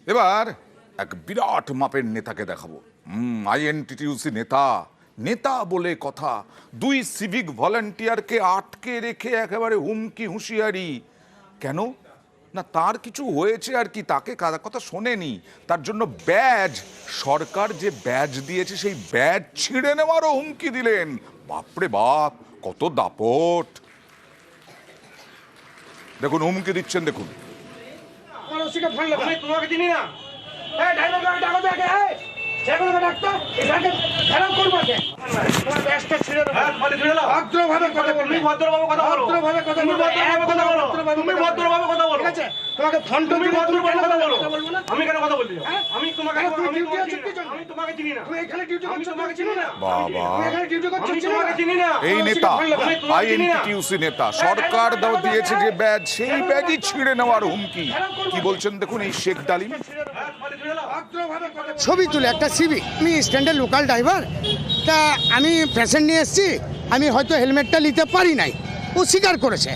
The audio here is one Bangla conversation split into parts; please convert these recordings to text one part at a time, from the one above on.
এবার এক বিরাট মাপের নেতাকে দেখাবো। আইএনটিটিউসি নেতা বলে কথা। দুই সিভিক ভলান্টিয়ারকে আটকে রেখে একেবারে হুমকি হুঁশিয়ারি। কেন না, তার কিছু হয়েছে আর কি, তাকে কথা শোনেনি, তার জন্য ব্যাজ, সরকার যে ব্যাজ দিয়েছে সেই ব্যাজ ছিঁড়ে নেওয়ারও হুমকি দিলেন। বাপরে বাপ, কত দাপট! দেখুন হুমকি দিচ্ছেন, দেখুন। তোমাকে চিনি না। তোমাকে ফোন তুমি আমি কেন কথা বলছি? আমি তোমাকে চিনি না। এই নেতা আইএনটিটিউসি নেতা, সরকার দিয়েছে যে ব্যাজ, সেই ব্যাজই ছিঁড়ে নেওয়ার হুমকি। কি বলছেন দেখুন এই শেখ ডালিম। ছবি তুলে একটা সিভিক, আমি স্ট্যান্ডের লোকাল ড্রাইভার, তা আমি পেশেন্ট নিয়ে এসেছি, আমি হয়তো হেলমেটটা নিতে পারি নাই, ও স্বীকার করেছে।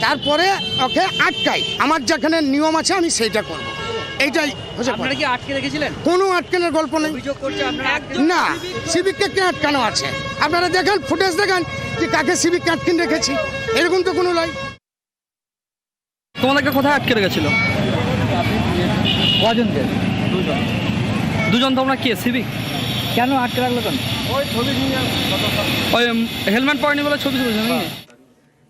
তারপরে ওকে আটকাই, আমার যেখানে নিয়ম আছে আমি সেইটা করব। এইটাই হচ্ছে। আপনারা কি আটকে রেখেছিলেন? কোনো আটকানোর গল্প নেই। অভিযোগ করছে আপনারা না, সিভিককে কে আটকানো আছে? আপনারা দেখেন, ফুটেজ দেখেন যে কাকে সিভিককে আটকিন রেখেছি, এরকম তো কোনো নয়। তোমাদেরকে কোথায় আটকে রেখেছিল? কজনকে? দুজন। তোমরা কে সিভিক? কেন আটকে রাখলো কেন? ওই হেলমেট পরেনি বলে ছবি তুলেছে নাকি?